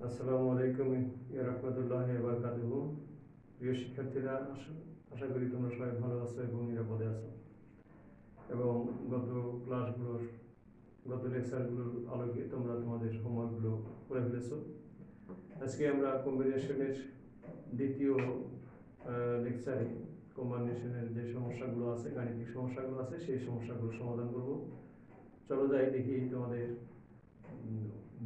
আসসালামু আলাইকুম ইয়া রাহমাতুল্লাহি ওয়া বারাকাতুহু। প্রিয় শিক্ষার্থীরা, আশা করি তোমরা সবাই ভালো আছো এবং নিরাপদে আছো এবং গত ক্লাসগুলোর গত লেকচারগুলোর আলোকে তোমরা তোমাদের হোমওয়ার্কগুলো করে ফেলেছো। আজকে আমরা কম্বিনেশনের দ্বিতীয় লেকচারে কম্বিনেশনের যে সমস্যাগুলো আছে, গাণিতিক সমস্যাগুলো আছে, সেই সমস্যাগুলো সমাধান করব। চলো যাই দেখি তোমাদের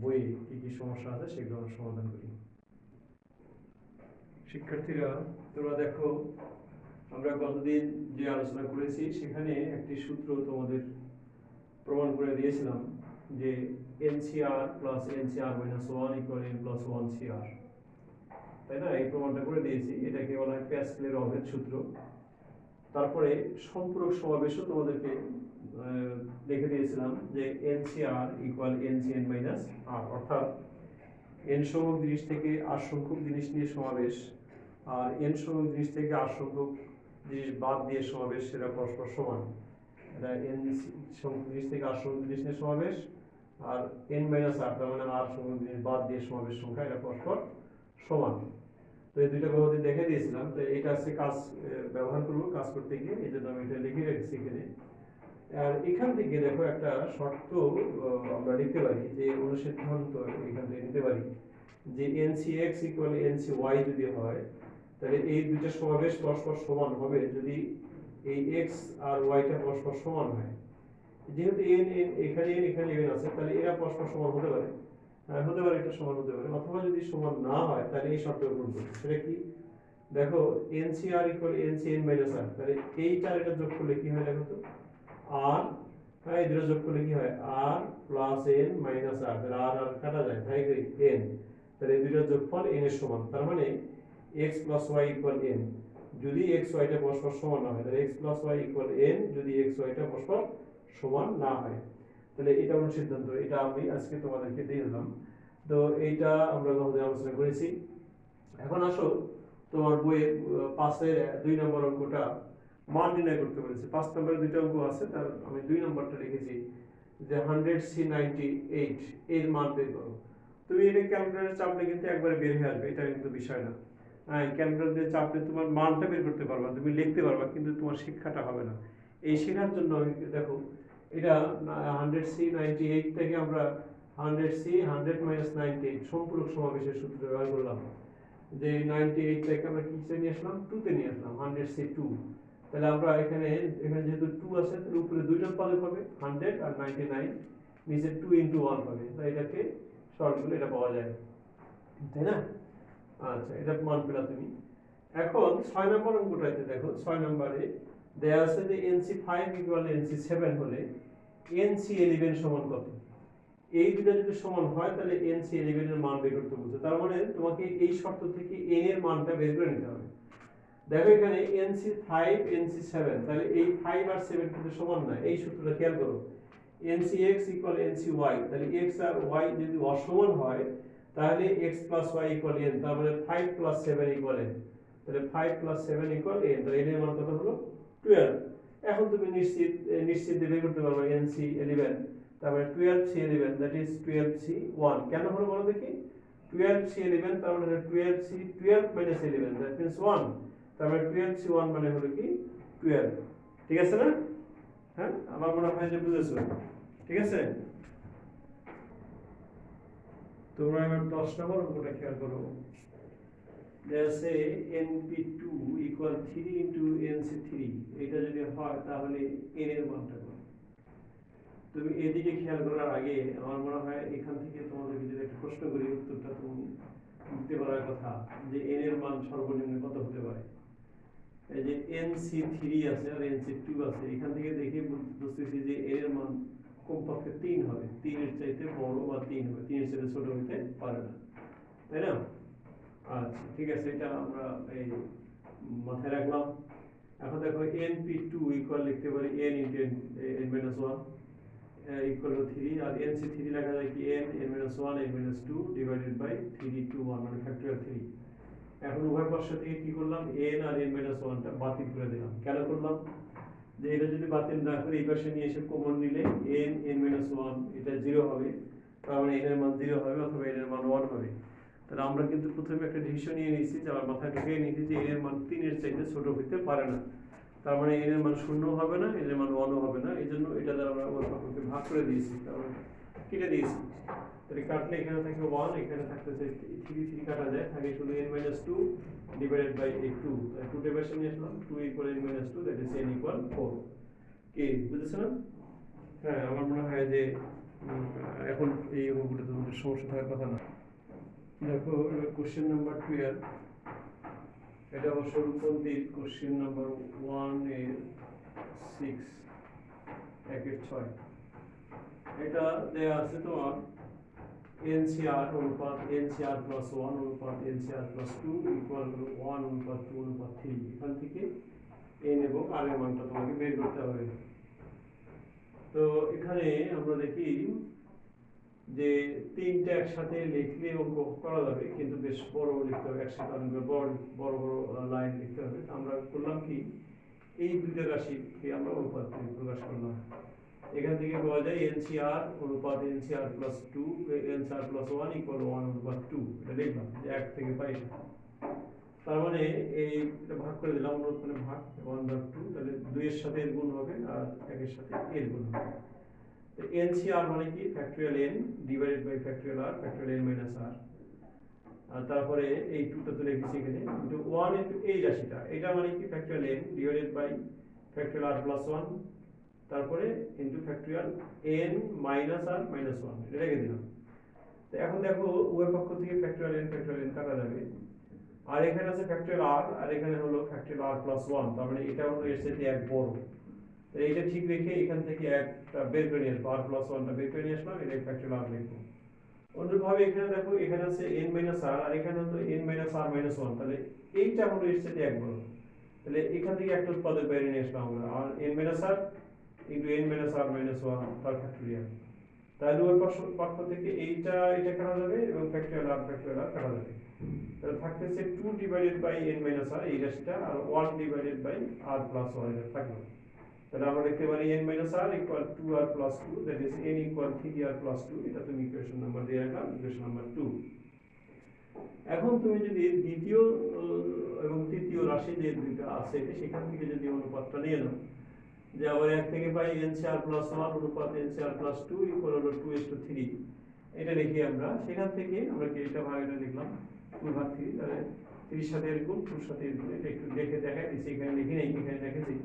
বইয়ে কী কী সমস্যা আছে সেগুলো আমরা সমাধান করি। শিক্ষার্থীরা, তোমরা দেখো, আমরা গতদিন যে আলোচনা করেছি সেখানে একটি সূত্র তোমাদের প্রমাণ করে দিয়েছিলাম যে NCR plus NCR minus one equal N plus one CR, তাই না? এই প্রমাণটা করে দিয়েছি। এটাকে বলা হয় প্যাসকেলের অভেদ সূত্র। তারপরে সম্পূরক সমাবেশও তোমাদেরকে লিখে দিয়েছিলাম যে এনসিআর ইকুয়াল এনসিএন মাইনাস আর, অর্থাৎ এন সংখ্যক জিনিস থেকে আর সংখ্যক জিনিস নিয়ে সমাবেশ আর এন সংখ্যক জিনিস থেকে আর সংখ্যক জিনিস বাদ দিয়ে সমাবেশ, সেটা পরস্পর সমান। এটা এন সংখ্যক জিনিস থেকে আর সংখ্যক জিনিস নিয়ে সমাবেশ আর এন মাইনাস আর, তার মানে আর সংখ্যক জিনিস বাদ দিয়ে সমাবেশ সংখ্যা, এটা পরস্পর সমান। তো এই দুইটা গতি দেখে দিয়েছিলাম। তো এটা আজকে কাজ ব্যবহার করবো কাজ করতে গিয়ে, এই জন্য আমি এটা লিখে রেখেছি এখানে। আর এখান থেকে দেখো একটা শর্ত আমরা নিতে পারি, যে অনুসিদ্ধান্ত এখান থেকে নিতে পারি যে এনসিএক্স ইকুয়াল এনসিওয়াই যদি হয়, তাহলে এই দুইটা সমাবেশ পরস্পর সমান হবে যদি এই এক্স আর ওয়াইটা পরস্পর সমান হয়। যেহেতু এন এন এখানে এন এখানে এন আছে, তাহলে এরা পরস্পর সমান হতে পারে, এটা সমান হতে পারে। অথবা যদি সমান না হয় তাহলে এই শর্ত পূরণ করবে। সেটা কি? দেখো, এনসিআর ইকুয়াল এনসিএন মাইনাস আর, তাহলে এইটার এটা যোগ করলে কি হয় দেখো তো, আর এই দুটো যোগ করলে কি হয়, আর প্লাস এন মাইনাস আর, তাহলে আর আর কাটা যায়, তাই এন, তাহলে এই দুটোর যোগফল এন এর সমান। তার মানে x plus y equal n, যদি x ওয়াইটা পরস্পর সমান না হয়, তাহলে x plus y equal n যদি x ওয়াইটা পরস্পর সমান না হয়, তাহলে এটা হলো সিদ্ধান্ত। এটা আমি আজকে তোমাদেরকে দিয়ে দিলাম। তো এইটা আমরা গতদিন আলোচনা করেছি। এখন আসো, তোমার বইয়ের 5-এর 2 নম্বর অঙ্কটা মান নির্ণয় করতে বলেছে। 5 নম্বরে দুটো অঙ্ক আছে, তার আমি 2 নম্বরটা লিখেছি যে 100C98 এর মান বের করো। তুমি এটা ক্যালকুলেটর চাপলে কিন্তু একবারে বের হয়ে আসবে, এটা কিন্তু বিষয় না। হ্যাঁ, ক্যালকুলেটর দিয়ে চাপলে তোমার মানটা বের করতে পারবা, তুমি লিখতে পারবা, কিন্তু তোমার শিক্ষাটা হবে না। এই শেখার জন্য দেখো, এটা 100C98 থেকে আমরা 100C 100 মাইনাস 98 সম্পূরক সমাবেশের সূত্র ব্যবহার করলাম। যে 98 টাকে আমরা কিসে নিয়ে আসলাম, 2 তে নিয়ে আসলাম, 100C2। তাহলে আমরা এখানে যেহেতু 2 আছে, তাহলে উপরে দুইটা পদে হবে 100 আর 99, নিচে 2 ইনটু 1 হবে, তাই এটাকে শর্ট করলে এটা পাওয়া যায়, তাই না? আচ্ছা, এটা মান পেলা তুমি। এখন 6 নম্বর অঙ্কটাতে দেখো, 6 নম্বরে দেয়া আছে যে NC5 ইকুয়াল NC7 হলে NC11 সমান কত? এই দুটো যদি সমান হয় তাহলে NC11 এর মান বের করতে বলছে। তার মানে তোমাকে এই শর্ত থেকে n এর মানটা বের করে নিতে হবে। দেখো এখানে NC5 NC7, তাহলে এই 5 আর 7 কিন্তু সমান না। এই সূত্রটা খেয়াল করো, NCX ইকুয়াল NCY, তাহলে x আর y যদি অসমান হয় তাহলে x plus y equal n, তার মানে 5 প্লাস 7 ইকুয়াল n, তাহলে 5 প্লাস 7 ইকুয়াল n, তাহলে n এর মান কত হলো 12। এখন তুমি নিশ্চিত বের করতে পারবে NC11, তারপরে 12C11, দ্যাট ইজ 12C1। কেন হলো বলো দেখি? 12C11 তার মানে 12 মাইনাস 11, দ্যাট মিন্স 1, তারপরে 12C1 মানে হলো কি 12। ঠিক আছে না? হ্যাঁ, আমার মনে হয় যে বুঝেছো। ঠিক আছে, তোমরা এবার 10 নম্বর অঙ্কটা খেয়াল করো। আছে np2 ইকুয়াল 3 ইন্টু nc3, এটা যদি হয় তাহলে n এর মানটা কত? তুমি এদিকে খেয়াল করার আগে আমার মনে হয় এখান থেকে তোমাদেরকে যদি একটা প্রশ্ন করি, উত্তরটা তুমি দিতে পারার কথা যে n এর মান সর্বনিম্ন কত হতে পারে। এই যে nc3 আছে আর nc2 আছে, এখান থেকে দেখে বুঝতেছি যে n এর মান কমপক্ষে 3 হবে, 3 এর চাইতে বড় বা 3 হবে, 3 এর চাইতে ছোট হতে পারে না, তাই না? আচ্ছা, ঠিক আছে, এটা আমরা এই মাথায় রাখলাম। এখন দেখো np2 ইকুয়াল লিখতে পারি n into n minus 1 equal to 3, আর nc3 লেখা যায় কি n minus 1 n minus 2 divided by 3 to 1, মানে ফ্যাক্টরিয়াল 3। এখন উভয় পাশ থেকে কি করলাম, n আর n মাইনাস 1টা বাতিল করে দিলাম। কেন করলাম? যে এটা যদি বাতিল না করে এই পাশে নিয়ে এসে কমন নিলে n মাইনাস 1 এটা 0 হবে, তার মানে n এর মান 0 হবে অথবা n এর মান 1 হবে। তাহলে আমরা কিন্তু প্রথমে একটা ডিসিশন নিয়ে নিয়েছি, যে আমার মাথায় ঢুকিয়ে নিয়েছি যে n এর মান 3 এর চাইতে ছোট হতে পারে না। তার মানে n এর মান 0 হবে না, n এর মান 1 হবে না। এই জন্য এটা দ্বারা আমরা উভয় পক্ষকে ভাগ করে দিয়েছি, কারণ কেটে দিয়েছি। তাহলে কাটলে এখানে থাকে 1, এখানে থাকতেছে 3, 3 কাটা যায়, থাকে শুধু n - 2 ডিভাইডেড বাই এই 2। তাহলে 2 টের পাশে নিয়ে আসলাম, 2 = n - 2, দ্যাট ইজ n = 4। কি বুঝেছো না? হ্যাঁ, আমার মনে হয় যে এখন এই অঙ্কগুলো তোমাদের সমস্যা থাকার কথা না। দেখো এবার কোশ্চেন নাম্বার 12, এটা অবশ্য রূপন্তীর কোশ্চেন নাম্বার 1 এর 6, 1 এর 6। এটা দেয়া আছে তোমার NCR অনুপাত NCR প্লাস 1 অনুপাত NCR প্লাস 2 ইকুয়াল 1 অনুপাত 2 অনুপাত 3। এখান থেকে n এবং r এর মানটা তোমাকে বের করতে হবে। তো এখানে আমরা দেখি যে তিনটা একসাথে লিখলে অঙ্ক করা যাবে, কিন্তু বেশ বড় লিখতে হবে, একসাথে অনেকগুলো বড় বড় লাইন লিখতে হবে। আমরা করলাম কি, এই দুইটা রাশিকে আমরা অনুপাত প্রকাশ করলাম। এখান থেকে পাওয়া যায় NCR অনুপাত NCR plus 2, NCR plus 1 equal 1 অনুপাত 2। এটা লিখলাম যে 1 থেকে পাই। তার মানে এইটা ভাগ করে দিলাম, অনুপাত মানে ভাগ 1/2, তাহলে 2 এর সাথে এর গুণ হবে আর 1 এর সাথে এর গুণ হবে। তো NCR মানে কি, factorial n divided by factorial r, factorial n minus r। আর তারপরে এই 2টা তো লিখেছি এখানে, কিন্তু 1 ইনটু এই রাশিটা, এটা মানে কি factorial n divided by factorial r plus 1, তারপরে into factorial n minus r minus 1, এটা রেখে দিলাম। তো এখন দেখো উভয় পক্ষ থেকে ফ্যাক্টরিয়াল n কাটা যাবে, আর এখানে আছে ফ্যাক্টরিয়াল r, আর এখানে হলো ফ্যাক্টরিয়াল r প্লাস 1, তার মানে এটা হলো এর সাথে এক বড়। তো এইটা ঠিক রেখে এখান থেকে একটা বের করে নিয়ে আসবো, r প্লাস 1টা বের করে নিয়ে আসলাম, এটা ফ্যাক্টরিয়াল r লিখবো। অনুরূপভাবে এখানে দেখো, এখানে আছে n মাইনাস r, আর এখানে হলো n মাইনাস r মাইনাস 1, তাহলে এইটা হলো এর সাথে এক বড়। তাহলে এখান থেকে একটা উৎপাদক বাইরে নিয়ে আসলাম আমরা, আর n minus r into n minus r minus 1 তার ফ্যাক্টরিয়াল। তাহলে ওই পক্ষ থেকে এটা কাটা যাবে এবং ফ্যাক্টরিয়াল r কাটা যাবে। তাহলে থাকতেছে 2 divided by n minus r এই রাশিটা, আর 1 ডিভাইডেড বাই r প্লাস 1 এটা থাকবে। তাহলে আমরা লিখতে পারি n minus r equal 2r plus 2, that is n equal 3r plus 2। এটা তুমি ইকুয়েশন নাম্বার দিয়ে রাখলাম, ইকুয়েশন নাম্বার 2। এখন তুমি যদি দ্বিতীয় এবং তৃতীয় রাশি যে দুইটা আছে সেখান থেকে যদি অনুপাতটা নিয়ে নাও, যে আবার 1 থেকে পাই NCR প্লাস 1 অনুপাত NCR প্লাস 2 ইকুয়াল হলো 2:3, এটা লিখি আমরা। সেখান থেকে আমরা কি এটা ভাগটা লিখলাম 2/3, তাহলে 3 সাথে এর গুণ 2 সাথে এর গুণ, এটা একটু দেখে দেখাই দিচ্ছি, এখানে লিখি নাই, এখানে দেখেছি।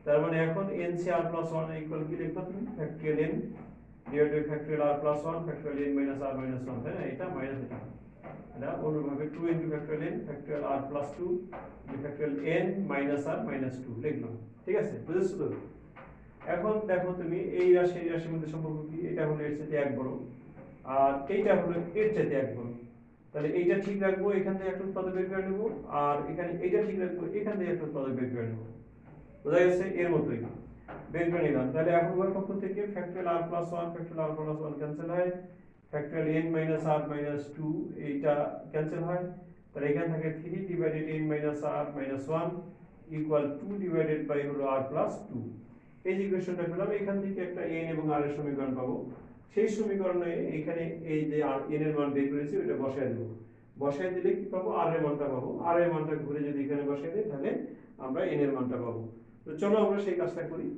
তার মানে এখন NCR প্লাস 1 ইকুয়াল কি লিখবা তুমি, factorial n divided by factorial r plus 1, factorial n minus r minus 1, তাই না? এটা মাইনাস এটা অনুরূপভাবে 2 into factorial n factorial r plus 2 factorial n minus r minus 2 লিখলাম। ঠিক আছে, বুঝেছো তো? এখন দেখো তুমি এই রাশির মধ্যে সম্পর্ক কি, এটা হলো এর সাথে এক বড়, আর এইটা হলো এর সাথে এক বড়। তাহলে এইটা ঠিক রাখবো, এখান থেকে একটা উৎপাদক বের করে নেব, আর এখানে এইটা ঠিক রাখবো, এখান থেকে একটা উৎপাদক বের করে নেব। বোঝা গেছে? এর মতোই বের করে নিলাম। তাহলে এখন উভয় পক্ষ থেকে factorial r plus 1 factorial r plus 1 cancel হয়, factorial n minus r minus 2 এইটা ক্যান্সেল হয়। তাহলে এখানে থাকে 3 divided n minus r minus 1 equal 2 divided by হলো r প্লাস 2। এই যে ইকুয়েশনটা পেলাম, এখান থেকে একটা n এবং r এর সমীকরণ পাবো। সেই সমীকরণে এখানে এই যে r n এর মান বের করেছি ওটা বসায় দেব। বসায় দিলে কি পাবো, r এর মানটা পাবো। r এর মানটা ঘুরে যদি এখানে বসায় দেই তাহলে আমরা n এর মানটা পাবো। তো চলো আমরা সেই কাজটা করি।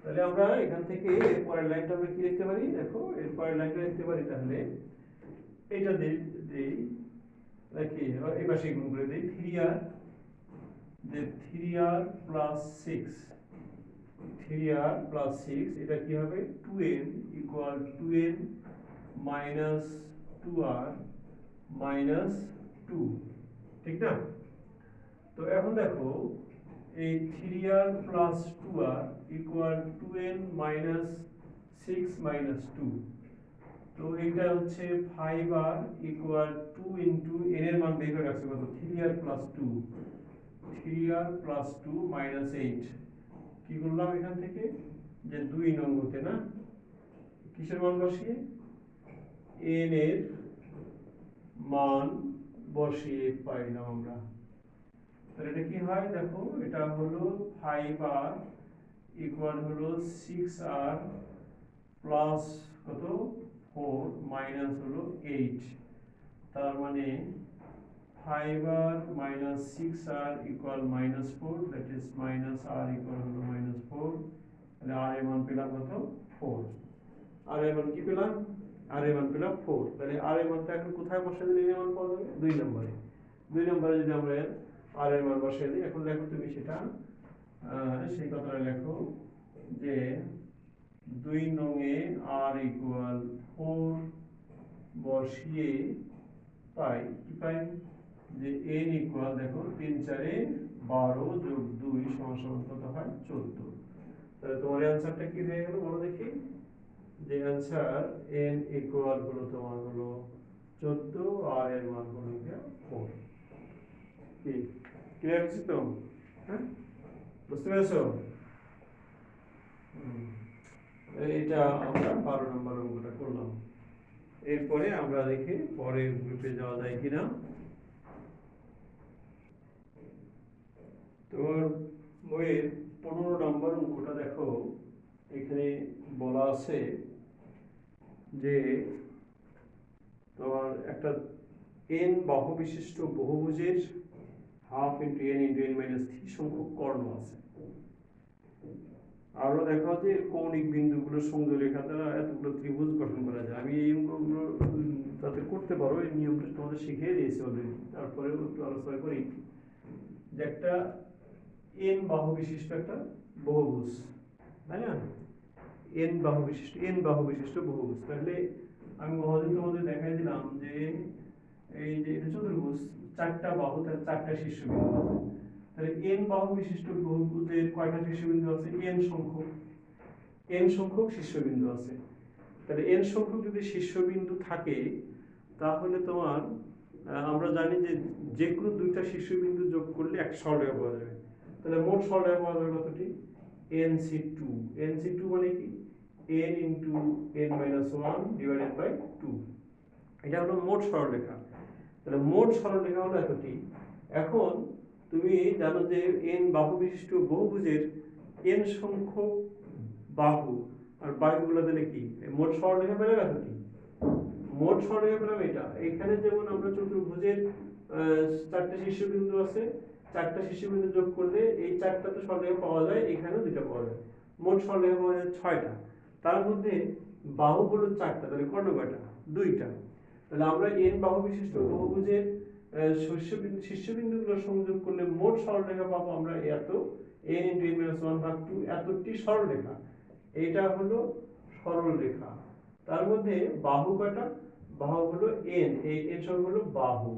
তাহলে আমরা এখান থেকে এর পরের লাইনটা আমরা কি লিখতে পারি, দেখো এর পরের লাইনটা লিখতে পারি, তাহলে এইটা দেই নাকি এই পাশে গুণ করে দেই, 3r যে 3r প্লাস 6, 3r প্লাস 6 এটা কি হবে, 2n equal 2n minus 2r minus 2, ঠিক না? তো এখন দেখো এই 3r plus 2r equal 2n minus 6 minus 2, তো এটা হচ্ছে 5r ইকুয়াল 2 ইনটু n এর মান বের করে রাখছি কত, 3r plus 2, 3r plus 2 minus 8। কি করলাম এখান থেকে, যে 2 নম্বরতে না কিসের মান বসিয়ে, n এর মান বসিয়ে পাইলাম আমরা। তাহলে এটা কি হয় দেখো, এটা হলো 5r ইকুয়াল হলো 6r প্লাস কত 4 মাইনাস হলো 8, তার মানে 5r minus 6r equal minus 4, that is minus r equal হলো minus 4, তাহলে r এর মান পেলাম কত 4, r এর মান কি পেলাম, r এর মান পেলাম 4, তাহলে r এর মানটা এখন কোথায় বসালে দিলে মান পাওয়া যাবে 2 নম্বরে, 2 নম্বরে যদি আমরা r এর মান বসিয়ে দিই, এখন দেখো তুমি সেটা সেই কথাটা লেখো যে 2 নং এ r equal 4 বসিয়ে পাই, কি পাই যে n ইকুয়াল দেখো 3 4 12 যোগ 2 সমান কত হয় 14, তাহলে তোমার অ্যানসারটা কি হয়ে গেল বলো দেখি, যে অ্যানসার n ইকুয়াল হলো তোমার হলো 14 আর এর মান হলো 4। কি ক্লিয়ার হচ্ছে তো? হ্যাঁ, বুঝতে পেরেছো? এটা আমরা 12 নম্বর অঙ্কটা করলাম। এরপরে আমরা দেখি পরের গ্রুপে যাওয়া যায় কিনা। তোমার বইয়ের 15 নম্বর অঙ্কটা দেখো, এখানে বলা আছে যে তোমার একটা n বাহু বিশিষ্ট বহুভুজের half into n into n minus 3 সংখ্যক কর্ণ আছে। আরো দেখো যে কৌণিক বিন্দুগুলোর সংযোগ রেখা দ্বারা এতগুলো ত্রিভুজ গঠন করা যায়। আমি এই অঙ্কগুলো যাতে করতে পারো এই নিয়মটা তোমাদের শিখিয়ে দিয়েছি অলরেডি, তারপরেও একটু আলোচনা করি যে একটা n বাহু বিশিষ্ট একটা বহুভুজ, তাই না, n বাহু বিশিষ্ট বহুভুজ। তাহলে আমি মহোদয় তোমাদের দেখাই দিলাম যে এই যে এটা চতুর্ভুজ, 4টা বাহু, তার 4টা শীর্ষবিন্দু আছে। তাহলে n বাহু বিশিষ্ট বহুভুজের কয়টা শীর্ষবিন্দু আছে, n সংখ্যক শীর্ষবিন্দু আছে। তাহলে n সংখ্যক যদি শীর্ষবিন্দু থাকে তাহলে তোমার আমরা জানি যে যে কোনো দুইটা শীর্ষবিন্দু যোগ করলে একটা সরলরেখা পাওয়া যাবে। তাহলে মোট সরলরেখা পাওয়া যাবে কতটি, nc2, nc2 মানে কি n into n minus 1 divided by 2, এটা হলো মোট সরলরেখা। তাহলে মোট সরলরেখা হলো এতটি। এখন তুমি জানো যে n বাহু বিশিষ্ট বহুভুজের n সংখ্যক বাহু, আর বাহুগুলো দিলে কি মোট সরলরেখা পেলাম এতটি, মোট সরলরেখা পেলাম এটা। এখানে যেমন আমরা চতুর্ভুজের 4টা শীর্ষবিন্দু আছে, 4টা শীর্ষবিন্দু যোগ করলে এই 4টাতে সরলরেখা পাওয়া যায়, এখানেও 2টা পাওয়া যায়, মোট সরলরেখা পাওয়া যায় 6টা। তার মধ্যে বাহু হলো 4টা, তাহলে কর্ণ কয়টা, 2টা। তাহলে আমরা n বাহু বিশিষ্ট বহুভুজের শীর্ষবিন্দুগুলো সংযোগ করলে মোট সরলরেখা পাবো আমরা এত, n ইন্টু n মাইনাস 1 ভাগ 2, এতটি সরলরেখা। এটা হলো সরলরেখা। তার মধ্যে বাহু কয়টা, বাহু হলো n, এই n সব হলো বাহু।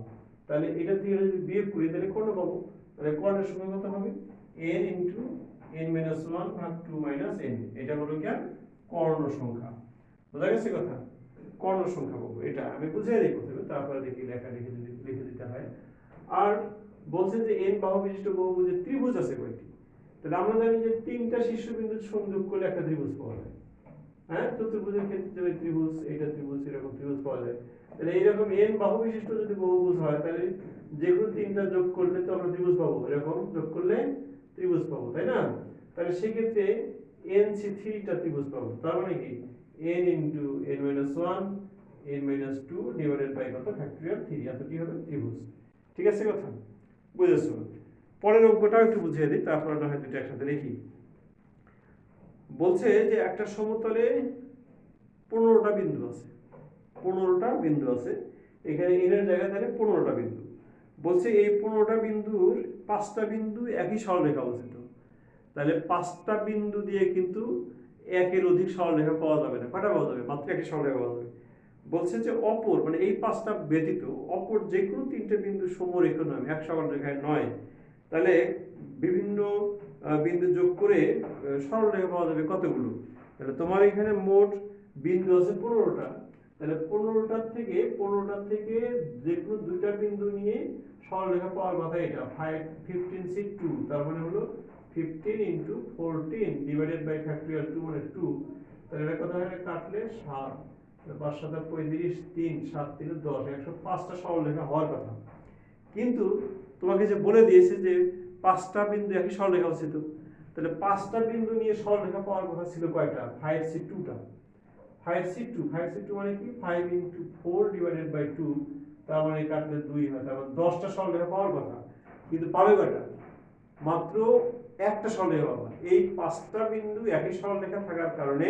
তাহলে এটা থেকে যদি বিয়োগ করি তাহলে কর্ণ পাবো। তাহলে কর্ণের সংখ্যা কত হবে, n ইন্টু n মাইনাস 1 ভাগ 2 মাইনাস n, এটা হলো কি কর্ণ সংখ্যা। বোঝা গেছে কথা, কর্ণ সংখ্যা পাবো। এটা আমি বুঝিয়ে দিই প্রথমে, তারপরে দেখি লিখে দিতে হয়। আর বলছে যে n বাহু বিশিষ্ট বহুভুজের ত্রিভুজ আছে কয়টি, তাহলে আমরা জানি যে 3টা শীর্ষবিন্দু সংযোগ করলে একটা ত্রিভুজ পাওয়া যায়। হ্যাঁ, চতুর্ভুজের ক্ষেত্রে যে ত্রিভুজ, এটা ত্রিভুজ, এরকম ত্রিভুজ পাওয়া যায়। তাহলে এইরকম n বাহু বিশিষ্ট যদি বহুভুজ হয় তাহলে যে কোনো 3টা যোগ করলে তো আমরা ত্রিভুজ পাবো, এরকম যোগ করলে ত্রিভুজ পাবো, তাই না? তাহলে সেক্ষেত্রে nc3টা ত্রিভুজ পাবো। তার মানে কি n into n minus 1 n minus 2 divided by কত ফ্যাক্টরিয়াল 3, এতটি হবে ত্রিভুজ। ঠিক আছে কথা, বুঝেছো? পরের অঙ্কটাও একটু বুঝিয়ে দিই, তারপর না হয় দুটো একসাথে লিখি। বলছে যে একটা সমতলে 15টা বিন্দু আছে, 15টা বিন্দু আছে, এখানে n এর জায়গায় তাহলে 15টা বিন্দু। বলছে এই 15টা বিন্দুর 5টা বিন্দু একই সরলরেখা অবস্থিত। তাহলে 5টা বিন্দু দিয়ে কিন্তু একের অধিক সরলরেখা পাওয়া যাবে না, কয়টা পাওয়া যাবে, মাত্র একটি সরলরেখা পাওয়া যাবে। বলছে যে অপর মানে এই 5টা ব্যতীত অপর যে কোনো 3টে বিন্দু সমরেখা নয়, এক সরলরেখায় নয়। তাহলে বিভিন্ন বিন্দু যোগ করে সরলরেখা পাওয়া যাবে কতগুলো, তাহলে তোমার এখানে মোট বিন্দু আছে 15টা। তাহলে 15টার থেকে যে কোনো দুইটা বিন্দু নিয়ে সরলরেখা পাওয়ার কথা, এটা 15c2, তার মানে হলো 15 ইন্টু 14 ডিভাইডেড বাই ফ্যাক্টরিয়াল 2 মানে 2। তাহলে এটা কত হয়, কাটলে 7, 5 7 35, 3 7 3 10, 105টা সরলরেখা হওয়ার কথা। কিন্তু তোমাকে যে বলে দিয়েছে যে 5টা বিন্দু একই সরলরেখা অবস্থিত, তাহলে 5টা বিন্দু নিয়ে সরলরেখা পাওয়ার কথা ছিল কয়টা? 5C2টা। 5C2 মানে কি? 5 × 4 / 2, তার মানে কাটলে 2 হয়, তার মানে 10টা সরলরেখা পাওয়ার কথা। কিন্তু পাবে কয়টা? মাত্র একটা সরলরেখা পাবা। এই 5টা বিন্দু একই সরলরেখা থাকার কারণে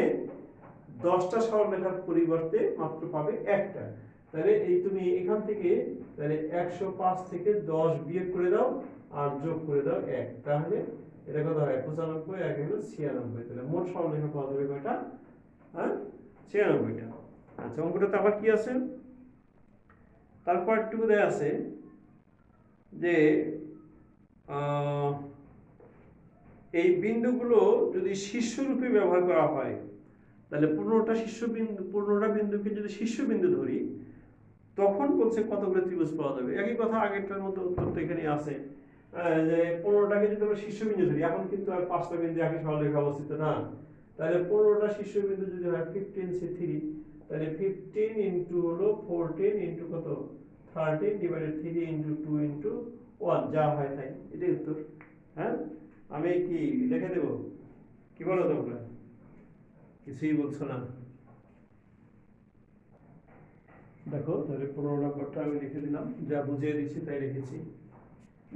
10টা সরলরেখার পরিবর্তে মাত্র পাবে একটা। তাহলে এই তুমি এখান থেকে তাহলে 105 থেকে 10 বিয়োগ করে দাও আর যোগ করে দাও 1, তাহলে এটা কত হয়? 95, 1 হলো 96। তাহলে মোট সরলরেখা পাওয়া যাবে কয়টা? হ্যাঁ, 96টা। আচ্ছা, অঙ্কটাতে আবার কি আছে? তারপর একটু দেয়া আছে যে এই বিন্দুগুলো যদি শীর্ষরূপে ব্যবহার করা হয়, তাহলে 15টা বিন্দুকে যদি শীর্ষবিন্দু ধরি, তখন বলছে কতগুলো ত্রিভুজ পাওয়া যাবে। একই কথা আগেরটার মতো উত্তর তো এখানে আছে, যে 15টাকে যদি আমরা শীর্ষবিন্দু ধরি, এখন কিন্তু আর 5টা বিন্দু একই সরলরেখা অবস্থিত না। তাহলে 15টা শীর্ষবিন্দু যদি হয় 15C3, তাহলে 15 ইন্টু হলো 14 ইন্টু কত? 13 ডিভাইডেড 3 ইন্টু 2 ইন্টু 1, যা হয় তাই, এটাই উত্তর। হ্যাঁ, আমি কি লিখে দেব? কি বলো তোমরা? কিছুই বলছো না। দেখো, তাহলে 15 নম্বরটা আমি লিখে দিলাম, যা বুঝিয়ে দিচ্ছি তাই লিখেছি,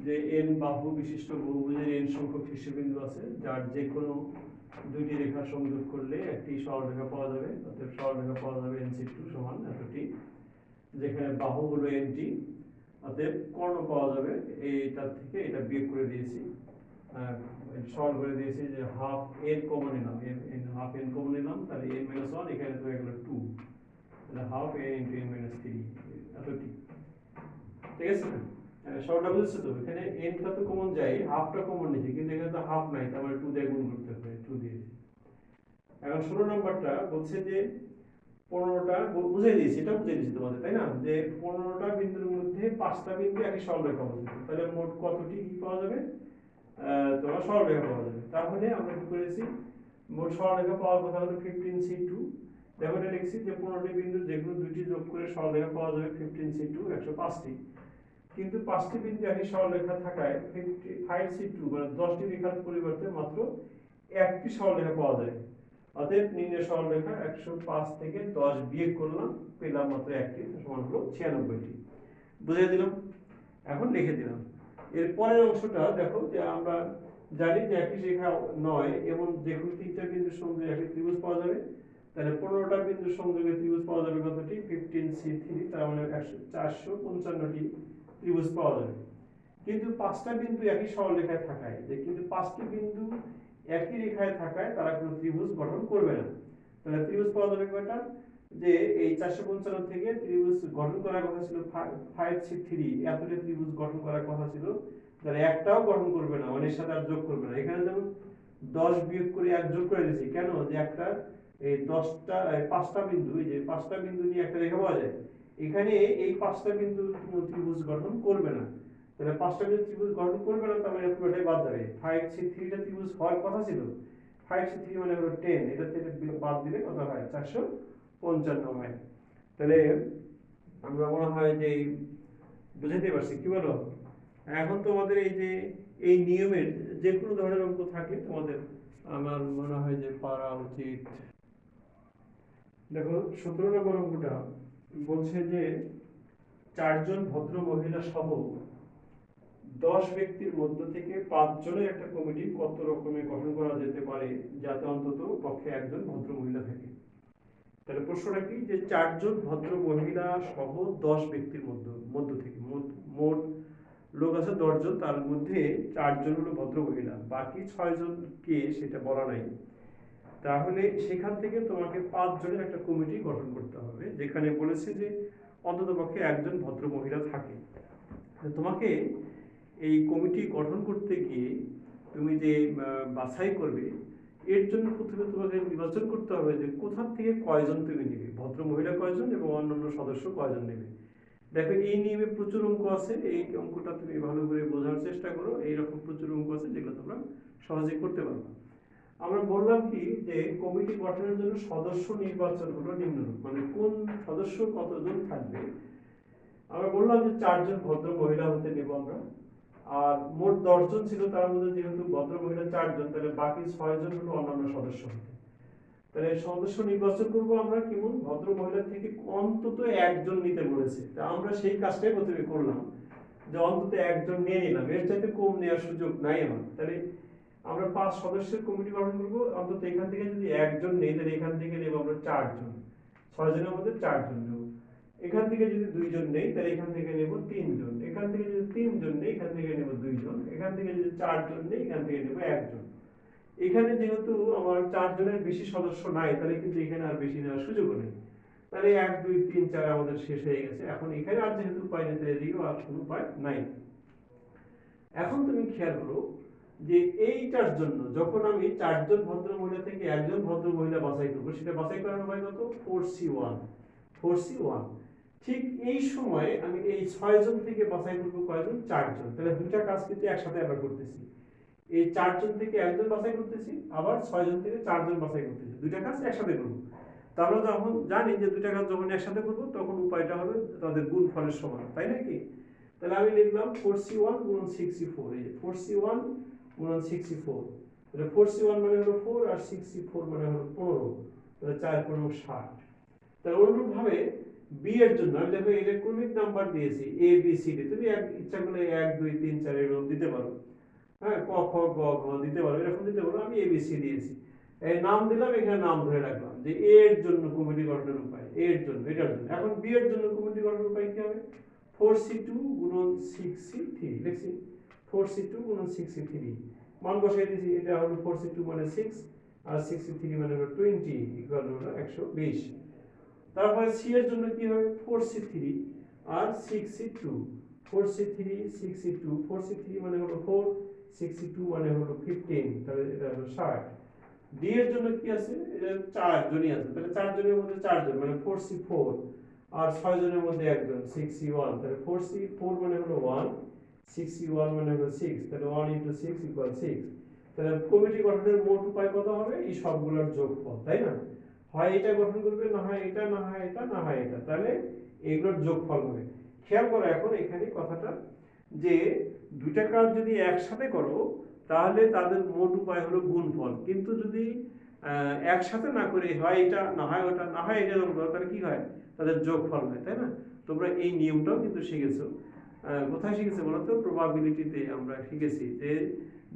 যে n বাহু বিশিষ্ট বহুভুজের n সংখ্যক শীর্ষবিন্দু আছে, যার যে কোনো দুইটি রেখা সংযোগ করলে একটি সরলরেখা পাওয়া যাবে। অর্থাৎ সরলরেখা পাওয়া যাবে NC2 সমান এতটি, যেখানে বাহু হলো NT। অতএব কর্ণ পাওয়া যাবে, এইটার থেকে এটা বিয়োগ করে দিয়েছি, সরল করে দিয়েছি, যে হাফ n কমন নিলাম, হাফ n কমন নিলাম, তাহলে n - 1 এখানে তো হয়ে গেল 2, তাহলে হাফ n × n - 3 এতটি। ঠিক আছে না? সরলটা বুঝছো তো? এখানে nটা তো কমন যায়, হাফটা কমন নিয়েছি, কিন্তু এখানে তো হাফ নাই, তার মানে 2 দিয়ে গুণ করতে হবে, 2 দিয়ে। এখন 16 নম্বরটা বলছে যে 15টা বুঝিয়ে দিয়েছি, এটা বুঝিয়ে দিয়েছি তোমাদের, তাই না? যে 15টা বিন্দুর মধ্যে 5টা বিন্দু একই সরলরেখা অবস্থিত, তাহলে মোট কতটি কি পাওয়া যাবে? তোমার সরলরেখা পাওয়া যাবে। তাহলে আমরা কি করেছি? মোট সরলরেখা পাওয়ার কথা হলো 15C2। দেখো, এটা লিখছি যে 15টি বিন্দু যেগুলো দুইটি যোগ করে সরলরেখা পাওয়া যাবে 15C2, 105টি। কিন্তু 5টি বিন্দু একই সরলরেখা থাকায় 5C2 মানে 10টি রেখার পরিবর্তে মাত্র একটি সরলরেখা পাওয়া যায়। অতএব নির্ণয় সরলরেখা 105 থেকে 10 বিয়োগ করলাম, পেলাম মাত্র একটি, সমান হলো 96টি। বুঝিয়ে দিলাম, এখন লিখে দিলাম। এর পরের অংশটা দেখো, যে আমরা জানি যে একই রেখা নয় এমন যে কোনো 3টা বিন্দুর সংযোগে একটি ত্রিভুজ পাওয়া যাবে। তাহলে 15টা বিন্দুর সংযোগে ত্রিভুজ পাওয়া যাবে কতটি? 15C3, তার মানে 455টি ত্রিভুজ পাওয়া যাবে। কিন্তু 5টা বিন্দু একই সরলরেখায় থাকায়, যে কিন্তু 5টি বিন্দু একই রেখায় থাকায় তারা কোনো ত্রিভুজ গঠন করবে না। তাহলে ত্রিভুজ পাওয়া যাবে কয়টা? যে এই 455 থেকে ত্রিভুজ গঠন করার কথা ছিল 5C3, এতটা ত্রিভুজ গঠন করার কথা ছিল, তাহলে একটাও গঠন করবে না, অনেক সাথে আর যোগ করবে না। এখানে যেমন 10 বিয়োগ করে 1 যোগ করে দিয়েছি, কেন? যে একটা এই 5টা বিন্দু, এই যে 5টা বিন্দু নিয়ে একটা রেখা পাওয়া যায়, এখানে এই 5টা বিন্দু কোনো ত্রিভুজ গঠন করবে না। তাহলে 5টা বিন্দু ত্রিভুজ গঠন করবে না, তার মানে পুরোটাই বাদ যাবে। 5C3টা ত্রিভুজ হওয়ার কথা ছিল, 5C3 মানে হলো 10, এটা থেকে বাদ দিলে কত হয়? 455 হয়। তাহলে আমরা মনে হয় যে বুঝাতে পারছি, কি বলো? এখন তোমাদের এই যে এই নিয়মের যে কোনো ধরনের অঙ্ক থাকলে তোমাদের আমার মনে হয় যে পারা উচিত। দেখো, 17 নম্বর অঙ্কটা বলছে যে 4 জন ভদ্র মহিলা সহ 10 ব্যক্তির মধ্য থেকে 5 জনের একটা কমিটি কত রকমে গঠন করা যেতে পারে, যাতে অন্তত পক্ষে একজন ভদ্র মহিলা থাকে। তাহলে প্রশ্নটা কি? যে 4 জন ভদ্র মহিলা সহ 10 ব্যক্তির মধ্য থেকে, মোট লোক আছে 10 জন, তার মধ্যে 4 জন হলো ভদ্র মহিলা, বাকি 6 জন কে সেটা বলা নাই। তাহলে সেখান থেকে তোমাকে 5 জনের একটা কমিটি গঠন করতে হবে, যেখানে বলেছে যে অন্তত পক্ষে একজন ভদ্র মহিলা থাকে। তোমাকে এই কমিটি গঠন করতে গিয়ে তুমি যে বাছাই করবে, এর জন্য প্রথমে তোমাকে নির্বাচন করতে হবে যে কোথা থেকে কয়জন তুমি নেবে, ভদ্র মহিলা কয়জন এবং অন্যান্য সদস্য কয়জন নেবে। দেখো, এই নিয়মে প্রচুর অঙ্ক আছে, এই অঙ্কটা তুমি ভালো করে বোঝার চেষ্টা করো। এইরকম প্রচুর অঙ্ক আছে যেগুলো তোমরা সহজে করতে পারবে। আমরা বললাম কি যে কমিটি গঠনের জন্য সদস্য নির্বাচন হলো নিম্নরূপ, মানে কোন সদস্য কতজন থাকবে। আমরা বললাম যে 4 জন ভদ্র মহিলা হতে নেব আমরা, আর মোট 10 জন ছিল, তার মধ্যে যেহেতু ভদ্র মহিলা 4 জন, তাহলে বাকি 6 জন হলো অন্যান্য সদস্য হতে। তাহলে সদস্য নির্বাচন করব আমরা কেমন, ভদ্র মহিলা থেকে অন্তত একজন নিতে বলেছে, তা আমরা সেই কাজটাই প্রথমে করলাম, যে অন্তত একজন নিয়ে নিলাম, এর চাইতে কম নেওয়ার সুযোগ নাই আমার। তাহলে আমরা 5 সদস্যের কমিটি গঠন করব, অন্তত এখান থেকে যদি একজন নেই তাহলে এখান থেকে নেব আমরা 4 জন, 6 জনের মধ্যে 4 জন নেব। এখান থেকে যদি 2 জন নেই তাহলে এখান থেকে নেব 3 জন, এখান থেকে যদি 3 জন নেই এখান থেকে নেব 2 জন, এখান থেকে যদি 4 জন নেই এখান থেকে নেব 1 জন। এখানে যেহেতু আমার 4 জনের বেশি সদস্য নাই, তাহলে কিন্তু এখানে আর বেশি নেওয়ার সুযোগ নেই। তাহলে 1 2 3 4 আমাদের শেষ হয়ে গেছে। এখন এখানে আর যেহেতু উপায় নেই, তাহলে এদিকেও আর কোনো উপায় নাই। এখন তুমি খেয়াল করো যে এইটার জন্য যখন আমি 4 জন ভদ্র মহিলা থেকে একজন ভদ্র মহিলা বাছাই করবো, সেটা বাছাই করার উপায় কত, 4C1 4C1। ঠিক এই সময় আমি এই 6 জন থেকে বাছাই করবো কয়জন, 4 জন। তাহলে দুইটা কাজ কিন্তু একসাথে আবার করতেছি, এই 4 জন থেকে একজন বাছাই করতেছি, আবার 6 জন থেকে 4 জন বাছাই করতেছি, দুইটা কাজ একসাথে করবো। তা আমরা যখন জানি যে দুইটা কাজ যখন একসাথে করবো তখন উপায়টা হবে তাদের গুণফলের সমান, তাই নাকি। তাহলে আমি লিখলাম 4C1 গুণন 6C4, এই যে 4C1 গুণন 6C4, তাহলে 4C1 মানে হলো 4 আর 6C4 মানে হলো 15, তাহলে 4 15 60। তাহলে অনুরূপ ভাবে বি এর জন্য আমি দেখো এটা ক্রমিক নাম্বার দিয়েছি এ বি সি ডি, তুমি ইচ্ছা করলে 1 2 3 4 এরকম দিতে পারো, হ্যাঁ, ক খ গ ঘ দিতে পারো, এরকম দিতে পারো। আমি এ বি সি দিয়েছি, এই নাম দিলাম, এখানে নাম ধরে রাখলাম যে এ এর জন্য কমিটি গঠনের উপায়, এ এর জন্য, এটার জন্য। এখন বি এর জন্য কমিটি গঠনের উপায় কি হবে, 4C2 গুণন 6C3 লিখছি, 4C2 গুণন 6C3 মান বসাই দিয়েছি, এটা হলো 4C2 মানে 6 আর 6C3 মানে হলো 20 ইকুয়াল হলো 120। তারপরে সি এর জন্য কি হবে, 4C3 আর 6C2, 4C3 6C2, 4C3 মানে হলো 4, 6C2 মানে হলো 15, তাহলে এটা হলো 60। ডি এর জন্য কি আছে, এটা 4 জনই আছে, তাহলে 4 জনের মধ্যে 4 জন মানে 4C4 আর 6 জনের মধ্যে একজন 6C1, তাহলে 4C4 মানে হলো 1, 6C1 মানে হলো 6, তাহলে 1 * 6 = 6। তাহলে কমিটি গঠনের মোট উপায় কত হবে, এই সবগুলোর যোগফল, তাই না। হয় এটা গঠন করবে, না হয় এটা, না হয় এটা, না হয় এটা, তাহলে এগুলোর যোগফল হবে। খেয়াল করো এখন এখানে কথাটা, যে দুইটা কাজ যদি একসাথে করো তাহলে তাদের মোট উপায় হলো গুণফল, কিন্তু যদি একসাথে না করে হয় এটা, না হয় ওটা, না হয় এটা এরকম করো, তাহলে কি হয়, তাদের যোগফল হয়, তাই না। তোমরা এই নিয়মটাও কিন্তু শিখেছো, কোথায় শিখেছো বলো তো, প্রবাবিলিটিতে আমরা শিখেছি যে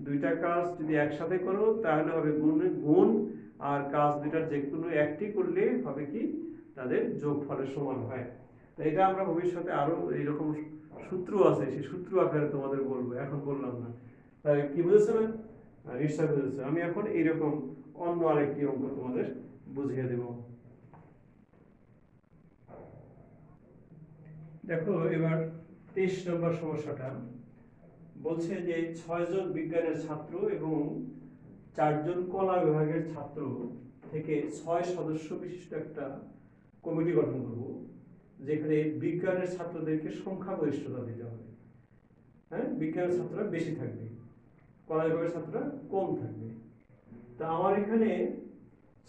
দুইটা কাজ যদি একসাথে করো তাহলে হবে গুণ, আর কাজ দুইটার যে কোনো একটি করলে হবে কি, তাদের যোগফলের সমান হয়। তো এটা আমরা ভবিষ্যতে আরো এইরকম সূত্র আছে, সেই সূত্র আকারে তোমাদের বলবো, এখন বললাম না। তাই কি বুঝেছো না, নিশ্চয় বুঝেছো। আমি এখন এইরকম অন্য আরেকটি অঙ্ক তোমাদের বুঝিয়ে দেব। দেখো এবার 23 নম্বর সমস্যাটা বলছে যে 6 জন বিজ্ঞানের ছাত্র এবং 4 জন কলা বিভাগের ছাত্র থেকে 6 সদস্য বিশিষ্ট একটা কমিটি গঠন করব, যেখানে বিজ্ঞানের ছাত্রদেরকে সংখ্যাগরিষ্ঠতা দিতে হবে। হ্যাঁ, বিজ্ঞানের ছাত্ররা বেশি থাকবে, কলা বিভাগের ছাত্ররা কম থাকবে। তা আমার এখানে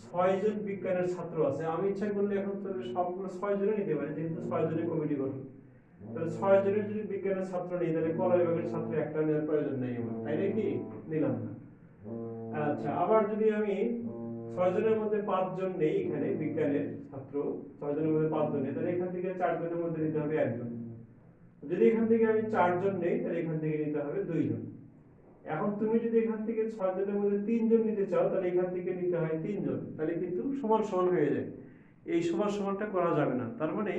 6 জন বিজ্ঞানের ছাত্র আছে, আমি ইচ্ছা করলে এখন তাদের সবগুলো 6 জনে নিতে পারি, যেহেতু 6 জনের কমিটি গঠন। তাহলে 6 জনের যদি বিজ্ঞানের ছাত্র নিই তাহলে কলা বিভাগের ছাত্র একটা নেওয়ার প্রয়োজন নেই আমার, তাই নাকি, নিলাম না। আচ্ছা, আবার যদি আমি 6 জনের মধ্যে 5 জন নেই এখানে বিজ্ঞানের ছাত্র, 6 জনের মধ্যে 5 জন নেই, তাহলে এখান থেকে 4 জনের মধ্যে নিতে হবে একজন। যদি এখান থেকে আমি 4 জন নেই তাহলে এখান থেকে নিতে হবে 2 জন। এখন তুমি যদি এখান থেকে 6 জনের মধ্যে 3 জন নিতে চাও তাহলে এখান থেকে নিতে হয় 3 জন, তাহলে কিন্তু সমান সমান হয়ে যায়। এই সমান সমানটা করা যাবে না, তার মানে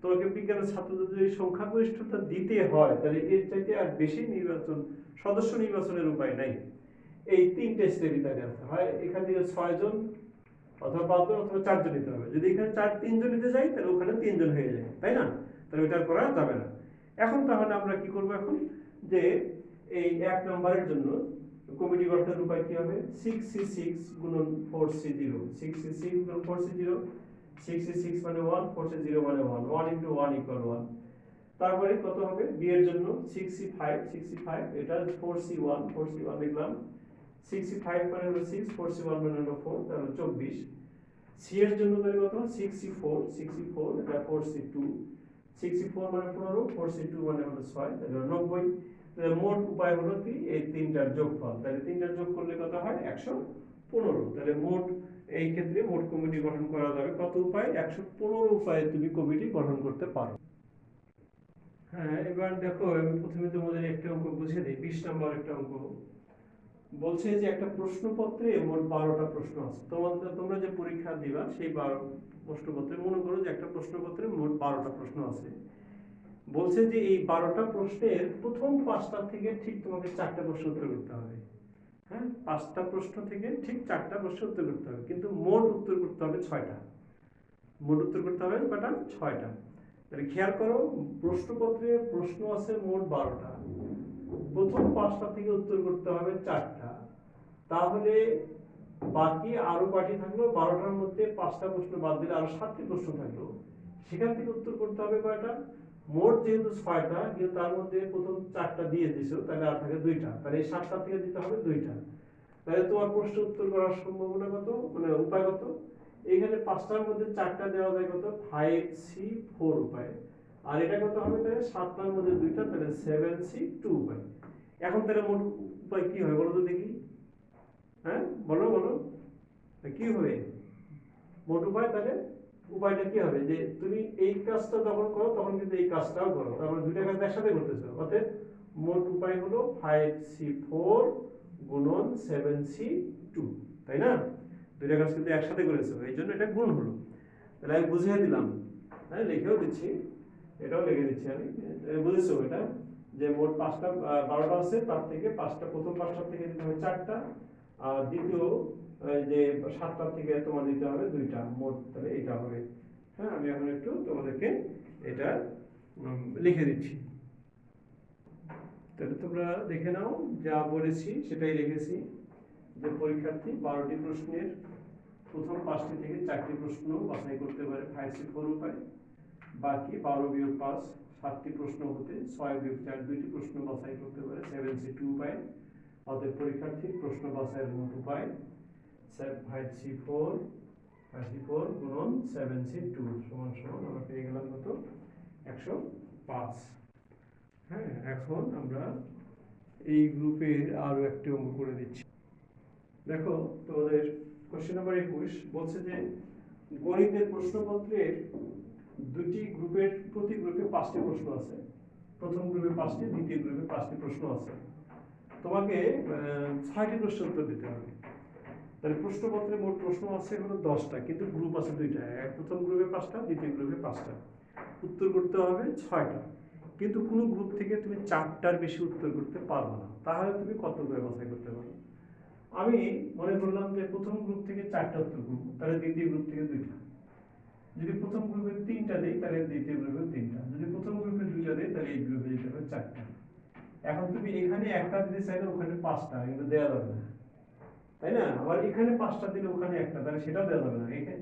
তোমাকে বিজ্ঞানের ছাত্রদের যদি সংখ্যাগরিষ্ঠতা দিতে হয় তাহলে এর চাইতে আর বেশি সদস্য নির্বাচনের উপায় নাই। এই তিনটে স্টেপই তাহলে আছে, হয় এখান থেকে 6 জন অথবা 5 জন অথবা 4 জন নিতে হবে। যদি এখানে 3 জন নিতে যাই তাহলে ওখানে 3 জন হয়ে যায়, তাই না, তাহলে এটা করা যাবে না। এখন তাহলে আমরা কি করব, এখন যে এই 1 নম্বরের জন্য কমিটি গঠনের উপায় কি হবে, 6C6 গুণন 4C0, 6C6 গুণন 4C0, 6C6 মানে 1, 4C0 মানে 1, 1 * 1 = 1। তারপরে কত হবে, বি এর জন্য 6C5, 6C5 এটা 4C1, 4C1 লিখলাম, 65 মানে হলো 6, 41 মানে হলো 4, তাহলে 24। সি এর জন্য তাহলে কত? 64 এটা 4c2, 64 মানে 15, 4c2 মানে হলো 6, তাহলে 90। তাহলে মোট উপায় হলো কি এই তিনটার যোগফল, তাহলে তিনটার যোগ করলে কত হয়? 115। তাহলে মোট এই ক্ষেত্রে মোট কমিটি গঠন করা যাবে কত উপায়? 115 উপায়ে তুমি কমিটি গঠন করতে পারো। হ্যাঁ, এবার দেখো আমি প্রথমে তোমাদের একটা অঙ্ক বুঝিয়ে দিই। 20 নম্বর একটা অঙ্ক বলছে যে একটা প্রশ্নপত্রে মোট 12টা প্রশ্ন আছে। তোমরা যে পরীক্ষা দিবা সেই 12 প্রশ্নপত্রে মনে করো যে একটা প্রশ্নপত্রে মোট 12টা প্রশ্ন আছে। বলছে যে এই 12টা প্রশ্নের প্রথম 5টা থেকে ঠিক তোমাকে 4টা প্রশ্ন উত্তর করতে হবে। হ্যাঁ, 5টা প্রশ্ন থেকে ঠিক 4টা প্রশ্ন উত্তর করতে হবে, কিন্তু মোট উত্তর করতে হবে 6টা। মোট উত্তর করতে হবে কয়টা? 6টা। তাহলে খেয়াল করো, প্রশ্নপত্রে প্রশ্ন আছে মোট 12টা, প্রথম 5টা থেকে উত্তর করতে হবে 4টা, তাহলে বাকি আরো কয়টি থাকলো? 12টার মধ্যে 5টা প্রশ্ন বাদ দিলে আরো 7টি প্রশ্ন থাকলো, সেখান থেকে উত্তর করতে হবে কয়টা? মোট যেহেতু 6টা, কিন্তু তার মধ্যে প্রথম 4টা দিয়ে দিছো, তাহলে আর থাকে 2টা, তাহলে এই 7টা থেকে দিতে হবে 2টা। তাহলে তোমার প্রশ্ন উত্তর করার সম্ভাবনা কত, মানে উপায় কত? এখানে 5টার মধ্যে 4টা দেওয়া যায় কত? 5c4 উপায়। আর এটা কত হবে? তাহলে 7টার মধ্যে 2টা, তাহলে 7c2 উপায়। এখন তাহলে মোট উপায় কি হয় বলো তো দেখি? হ্যাঁ, বলো বলো কি হবে মোট উপায়? তাহলে উপায়টা কি হবে? যে তুমি এই কাজটা যখন করো তখন কিন্তু এই কাজটাও করো, তারপরে দুইটা কাজ একসাথে করতেছো, অতএব মোট উপায় হলো 5c4 গুণন 7c2, তাই না? দুইটা কাজ কিন্তু একসাথে করেছো, এই জন্য এটা গুণ হলো। তাহলে আমি বুঝিয়ে দিলাম, হ্যাঁ লিখেও দিচ্ছি, এটাও লিখে দিচ্ছি আমি। বুঝেছো এটা? যে মোট 5টা 12টা আছে, তার থেকে 5টা, প্রথম 5টা থেকে দিতে হবে 4টা, আর দ্বিতীয় যে 7টা থেকে তোমার দিতে হবে 2টা, মোট তাহলে এটা হবে। হ্যাঁ, আমি এখন একটু তোমাদেরকে এটা লিখে দিচ্ছি, তাহলে তোমরা দেখে নাও। যা বলেছি সেটাই লিখেছি, যে পরীক্ষার্থী 12টি প্রশ্নের প্রথম 5টি থেকে 4টি প্রশ্ন বাছাই করতে পারে 5c4 উপায়, বাকি 12 বিয়োগ 5 7টি প্রশ্ন হতে 6 বিয়োগ 4 2টি প্রশ্ন বাছাই করতে পারে 7c2 উপায়। অতএব পরীক্ষার্থীর প্রশ্ন বাছাইয়ের মোট উপায় 5c4 গুণন 7c2 সমান সমান আমরা পেয়ে গেলাম কত? 105। হ্যাঁ, এখন আমরা এই গ্রুপে আরো একটি অঙ্ক করে দিচ্ছি। দেখো তোমাদের কোশ্চেন নাম্বার 21 বলছে যে গণিতের প্রশ্নপত্রের দুটি গ্রুপের, প্রতি গ্রুপে 5টি প্রশ্ন আছে। প্রথম গ্রুপে 5টি, দ্বিতীয় গ্রুপে 5টি প্রশ্ন আছে। তোমাকে 6টি প্রশ্নের উত্তর দিতে হবে। তাহলে প্রশ্নপত্রে মোট প্রশ্ন আছে হলো 10টা, কিন্তু গ্রুপ আছে 2টা, প্রথম গ্রুপে 5টা, দ্বিতীয় গ্রুপে 5টা, উত্তর করতে হবে 6টা। কিন্তু কোনো গ্রুপ থেকে তুমি 4টার বেশি উত্তর করতে পারবে না, তাহলে তুমি কত করে বাছাই করতে পারো? আমি মনে করলাম যে প্রথম গ্রুপ থেকে 4টা উত্তর করবো, তাহলে দ্বিতীয় গ্রুপ থেকে 2টা। যদি প্রথম গ্রুপে 3টা দেই তাহলে দ্বিতীয় গ্রুপে 3টা, যদি প্রথম গ্রুপে 2টা দেই তাহলে এই গ্রুপে দিতে হবে 4টা। এখন তুমি এখানে একটা দিতে চাইলে ওখানে 5টা, কিন্তু দেওয়া যাবে না, তাই না? আবার এখানে 5টা দিলে ওখানে একটা, তাহলে সেটাও দেওয়া যাবে না। এখানে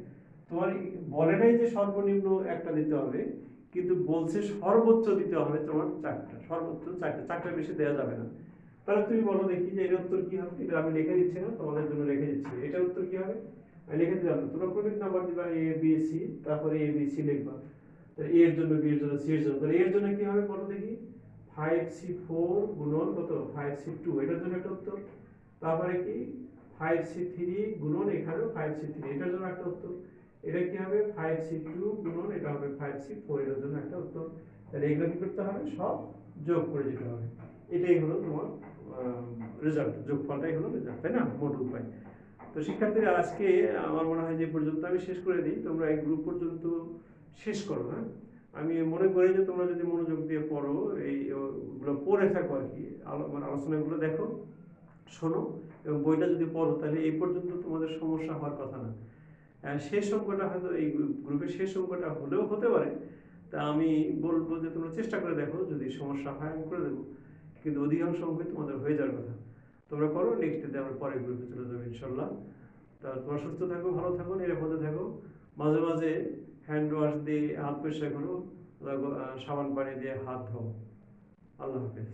তোমার বলে নাই যে সর্বনিম্ন একটা দিতে হবে, কিন্তু বলছে সর্বোচ্চ দিতে হবে তোমার 4টা, সর্বোচ্চ 4টা, 4টার বেশি দেওয়া যাবে না। তাহলে তুমি বলো দেখি যে এর উত্তর কি হবে? এটা আমি লিখে দিচ্ছি না, তোমাদের জন্য লিখে দিচ্ছি। এটার উত্তর কি হবে? আমি লিখে দিলাম, তোমরা ক্রমিক নাম্বার দিবা এ বি সি, তারপরে এ বি সি লিখবা। তাহলে এ এর জন্য, বি এর জন্য, সি এর জন্য, তাহলে এর জন্য কি হবে বলো দেখি? 5c4 গুণন কত? 5c2, এটার জন্য একটা উত্তর। তারপরে কি 5c3 গুণন এখানেও 5c3, এটার জন্য একটা উত্তর। এটা কি হবে? 5c2 গুণন এটা হবে 5c4, এটার জন্য একটা উত্তর। তাহলে এগুলো কি করতে হবে? সব যোগ করে দিতে হবে। এটাই হলো তোমার রেজাল্ট, যোগফলটাই হলো রেজাল্ট, তাই না? মোট উপায়। তো শিক্ষার্থীরা আজকে আমার মনে হয় যে পর্যন্ত আমি শেষ করে দিই, তোমরা এই গ্রুপ পর্যন্ত শেষ করো। হ্যাঁ, আমি মনে করি যে তোমরা যদি মনোযোগ দিয়ে পড়ো, এইগুলো পড়ে থাকো আর কি, মানে আলোচনাগুলো দেখো, শোনো, এবং বইটা যদি পড়ো, তাহলে এই পর্যন্ত তোমাদের সমস্যা হওয়ার কথা না। শেষ অঙ্কটা হয়তো এই গ্রুপের শেষ অঙ্কটা হলেও হতে পারে, তা আমি বলবো যে তোমরা চেষ্টা করে দেখো, যদি সমস্যা হয় আমি করে দেবো, কিন্তু অধিকাংশ অঙ্কই তোমাদের হয়ে যাওয়ার কথা। তোমরা করো, নেক্সট ডে আমরা পরের গ্রুপে চলে যাবো ইনশাল্লাহ। তা তোমরা সুস্থ থাকো, ভালো থাকো, নিরাপদে থাকো। মাঝে মাঝে হ্যান্ড ওয়াশ দিয়ে হাত পরিষ্কার করো, সাবান পানি দিয়ে হাত ধোও। আল্লাহ হাফেজ।